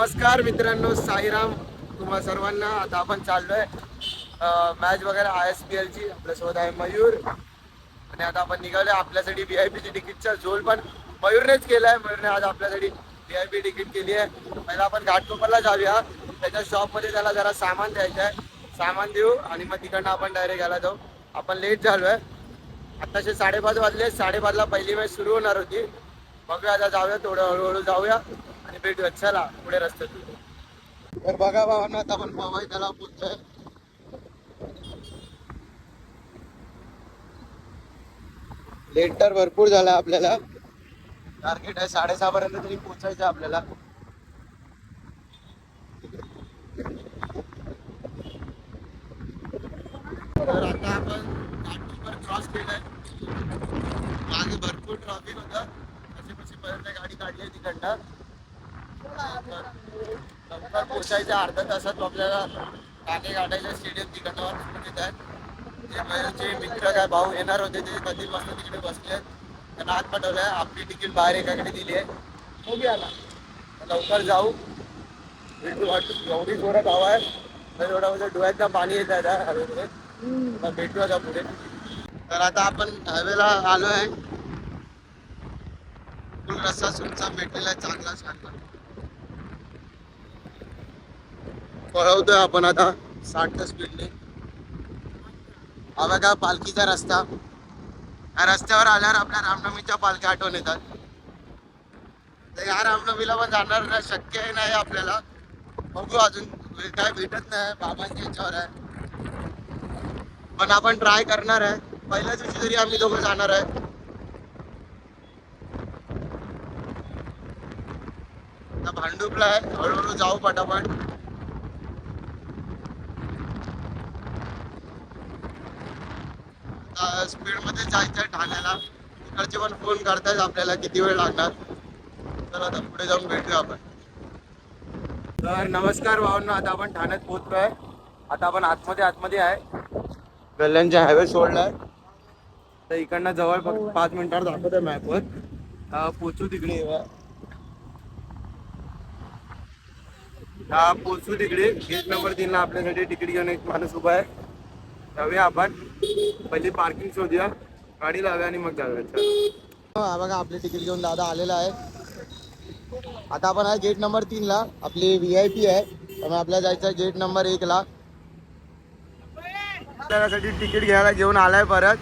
नमस्कार मित्रांनो, साईराम तुम्हा सर्वांना. आता आपण चाललोय मॅच वगैरे ISPL ची. आपल्यासोबत आहे मयूर आणि आता आपण निघालोय. आपल्यासाठी VIP ची तिकीटचा झोल पण मयूरनेच केलाय. मयूरने आज आपल्यासाठी VIP तिकीट केली आहे. पहिला आपण घाटकोपरला जाऊया, त्याच्या शॉपमध्ये त्याला जरा सामान द्यायचं आहे. सामान देऊ आणि मग तिकडनं आपण डायरेक्ट यायला जाऊ. आपण लेट झालोय, आत्ताचे 5:30 वाजले. 5:30ला पहिली मॅच सुरू होणार होती. बघूया, आता जाऊया, थोडं हळूहळू जाऊया आणि भेटूया. चला पुढे रस्त्यात. तर बघा भावांना, आता आपण पवई तलाव पोहोचतोय. लेट तर भरपूर झाला. आपल्याला टार्गेट आहे 6:30 पर्यंत तरी पोहोचायचं आपल्याला. तर आता आपण घाटकोपर क्रॉस केलंय. मागे भरपूर ट्रॉफिक होतं, कशी पर्यंत गाडी काढली आहे तिकडनं. लवकर पोचायच्या अर्धा तासात आपल्याला काने गाठायच्या स्टेडियम तिकडनं येत आहेत. जे मित्र काय भाऊ येणार होते ते कधीपासून तिकडे बसले. त्यांना आत पाठवलंय. आपली तिकीट बाहेर एकाकडे दिली आहे. बघूया ना, लवकर जाऊ, भेटू. एवढी जोरात हवा आहे तर एवढा म्हणजे डोळ्यातनं पाणी येत आहे हवेमध्ये. भेटू आता पुढे. तर आता आपण हायवेला आलो आहे. फुल रस्ता सुनसान भेटलेला आहे, चांगला चांगला. पळवतोय आपण आता 60 स्पीडने. हा बघा पालखीचा रस्ता. या रस्त्यावर आल्यावर आपल्या रामनवमीच्या पालख्या आठवण येतात. तर या रामनवमीला पण जाणार ना, शक्य नाही आपल्याला. बघू, अजून काय भेटत नाही, बाबांच्या याच्यावर आहे. पण आपण ट्राय करणार आहे. पहिल्या दिवशी तरी आम्ही दोघं जाणार आहे. भांडूपला आहे, हळूहळू जाऊ पटापट. स्पीड मध्ये जायचंय ठाण्याला. तिकडचे पण फोन करतायत आपल्याला किती वेळ लागणार. तर आता पुढे जाऊन भेटूया आपण. तर नमस्कार भावांनो, आता आपण ठाण्यात पोहोचलोय. आता आपण आतमध्ये आहे. कल्याणचे हायवे सोडलाय. तर इकडनं जवळ फक्त 5 मिनिटावर दाखवतोय मॅपवर. पोचू तिकडे. पोचू तिकडे. गेट नंबर 3 ला आपल्यासाठी तिकीट घेऊन एक माणूस उभा आहे. जाऊया आपण. पहिली पार्किंग शोधूया, गाडी लावूया आणि मग जाऊया. हा बघा, आपले तिकीट घेऊन दादा आलेला आहे. आता आपण आहे गेट नंबर 3 ला. आपली VIP आहे, त्यामुळे आपल्याला जायचं आहे गेट नंबर 1 ला. आपल्यासाठी तिकीट घ्यायला घेऊन आलाय परत.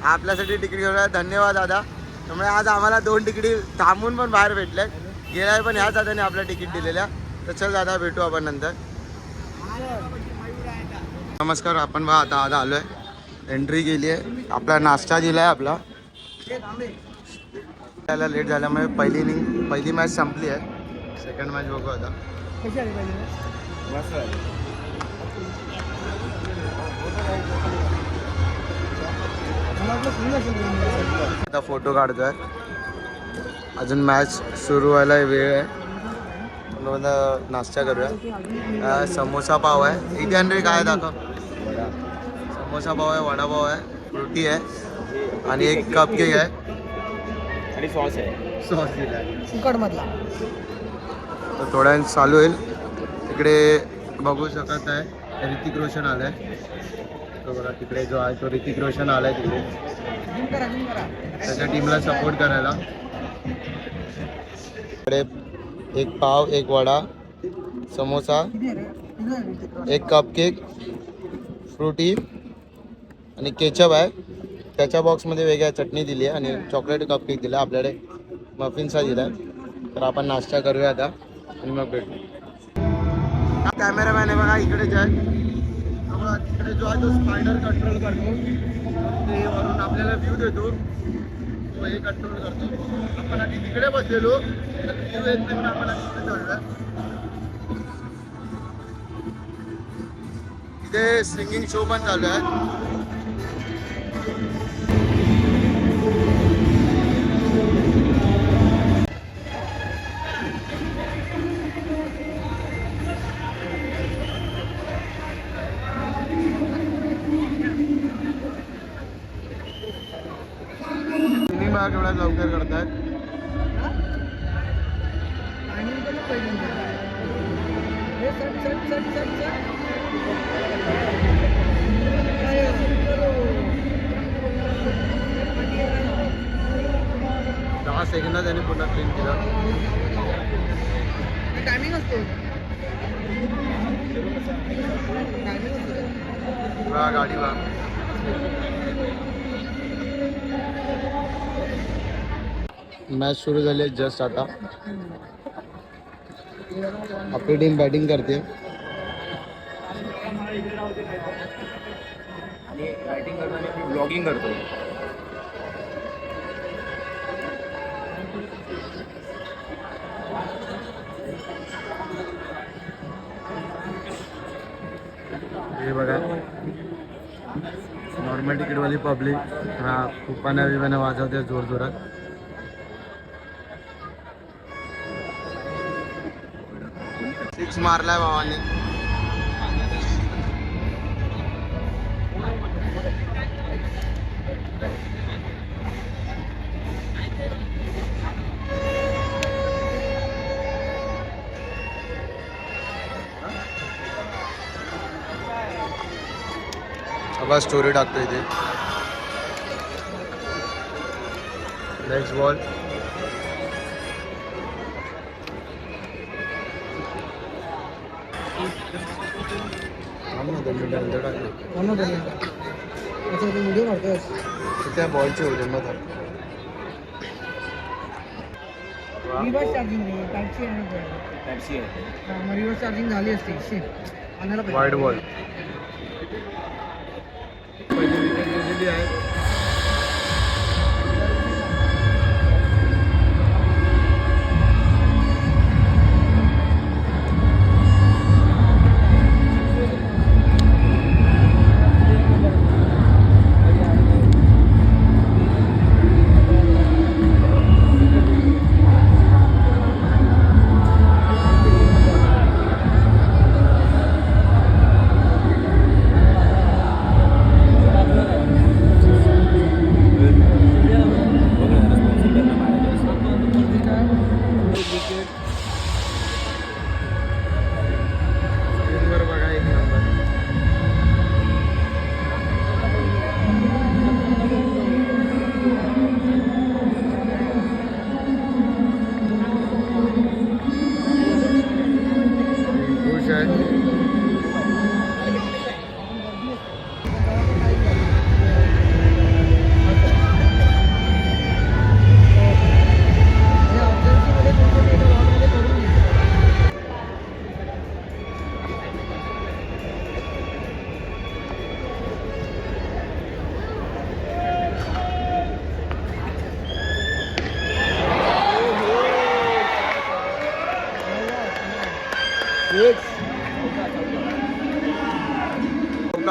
आपल्यासाठी तिकीट घेऊन. धन्यवाद दादा. त्यामुळे आज आम्हाला 2 तिकीट थांबून पण बाहेर भेटले. गेलाय पण ह्याच दादाने आपल्या तिकीट दिलेल्या. तर चल दादा, भेटू आपण नंतर. नमस्कार. आपण बघा आता आलोय. एंट्री केली आहे. आपला नाश्ता दिलाय. आपला त्याला लेट झाल्यामुळे पहिली मॅच संपली आहे. सेकंड मॅच बघू आता. आता फोटो काढतोय. अजून मॅच सुरू व्हायला वेळ आहे. नाश्ता करूया. समोसा पाव आहे. इथे आणले काय दाखव. समोसा पाव आहे, वडापाव आहे, रोटी आहे आणि एक कप केक आहे आणि सॉस आहे. सॉस दिलाय मधला. तर थोड्या वेळ चालू होईल. तिकडे बघू शकत आहे ऋतिक रोशन आलाय. तो बघा तिकडे जो आहे तो ऋतिक रोशन आलाय तिकडे त्याच्या टीमला सपोर्ट करायला. इकडे एक पाव, एक वडा, समोसा, एक कप केक, फ्रुटी आणि केचप आहे. त्याच्या बॉक्समध्ये वेगळ्या चटणी दिली आहे आणि चॉकलेट कप केक दिला. आपल्याकडे मफिन्सा दिला. तर आपण नाश्ता करूया आता आणि मग भेटू. कॅमेरामॅन आहे बघा, इकडेच आहे. तिकडे जो आहे तो स्पायडर कंट्रोल करतो. ते वरून आपल्याला व्ह्यू देतो, तो हे कंट्रोल करतो. आपण आधी तिकडे बसलेलो, व्ह्यू येत नाही, आपण तिकडे चाललोय. इथे सिंगिंग शो पण चालू आहे. केवढ्या लवकर करतायत. दहा सेकंदात त्यांनी पुन्हा क्लीन केलं. टायमिंग असतो. गाडी वा मॅच सुरू झाली आहे जस्ट आता. आपली टीम बॅटिंग करते. आणि बॅटिंग करताना मी ब्लॉगिंग करतो. हे बघा नॉर्मल तिकीटवाली पब्लिक हा कुपाण्या बिपाण्या वाजवते जोर जोरात. सिक्स मारलाय भावाने. बस स्टोरी टाकतो इथे. Next ball. व्हिडिओ काढतोस त्या बॉलची होते मग रिव्हर्स चार्जिंग नाही टाईपची आहे. टॅक्सी आहे. मग रिव्हर्स चार्जिंग झाली असते आणायला पाहिजे. Wide ball. पहिली विकेट गेलेली आहे.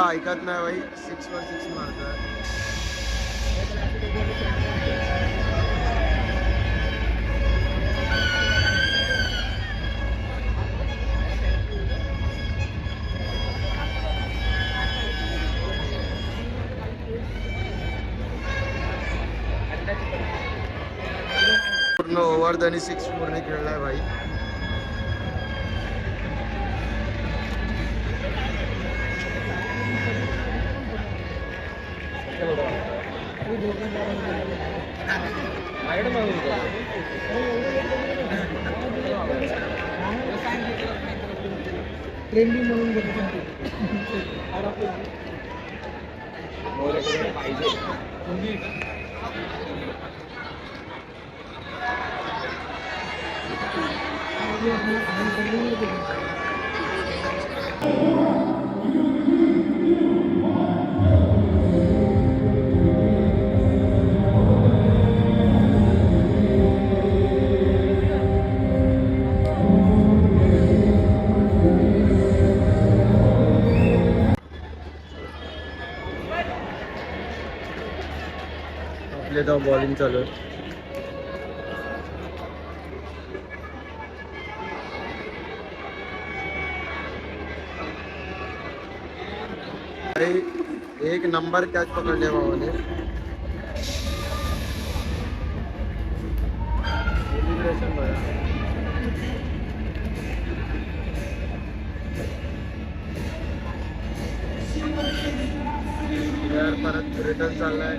ऐकत नाही भाई. 6 वर 6 मारतोय. पूर्ण ओव्हर त्यांनी 6 पूर्ण खेळलाय भाई. ट्रेंडिंग म्हणून आपले तर बॉलिंग चालू आहे. एक नंबर कॅच पकडले भावाने. सेलिब्रेशन बघा. रिटर्न चाललाय.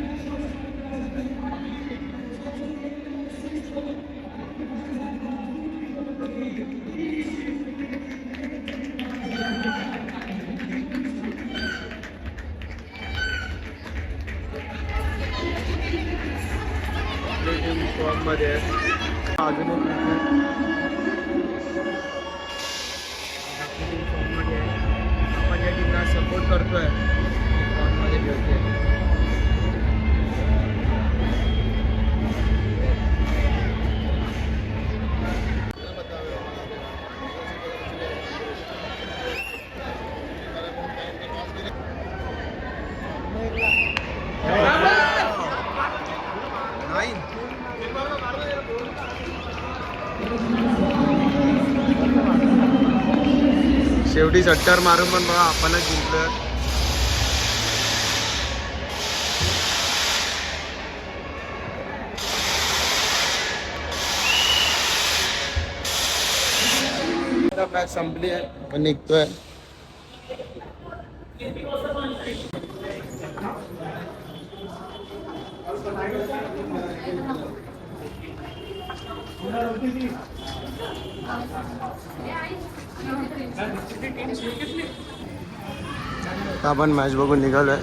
फॉर्म मध्ये आहे. अजून एक फॉर्म मध्ये आहे. आपण या टीमला सपोर्ट करतोय. फॉर्म मध्ये खेळतोय. शेवटी षटकार मारून पण बघा आपणच जिंकलोय. मॅच संपली आहे. आपण निघतोय. आपण मॅच बघून निघालोय.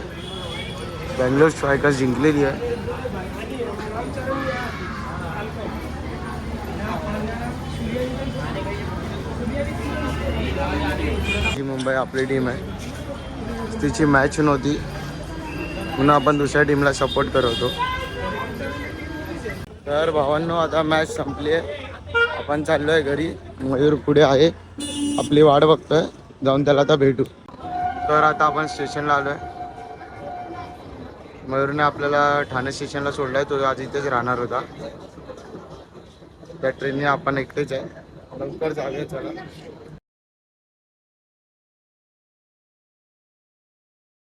बँगलोर स्ट्रायकर्स जिंकलेली आहे. ही मुंबई आपली टीम आहे. तिची मॅच नव्हती म्हणून आपण दुसऱ्या टीमला सपोर्ट करत होतो. तर भावांनो आता मॅच संपली आहे. आपण चाललोय घरी. मयूर पुढे आहे, आपली वाट बघतोय. जाऊन त्याला आता भेटू. तर आता आपण स्टेशनला आलोय. मयूरने आपल्याला ठाणे स्टेशनला सोडलाय. तो आज इथेच राहणार होता. त्या ट्रेनने आपण एकटेच आहे. लवकर जाऊया चला.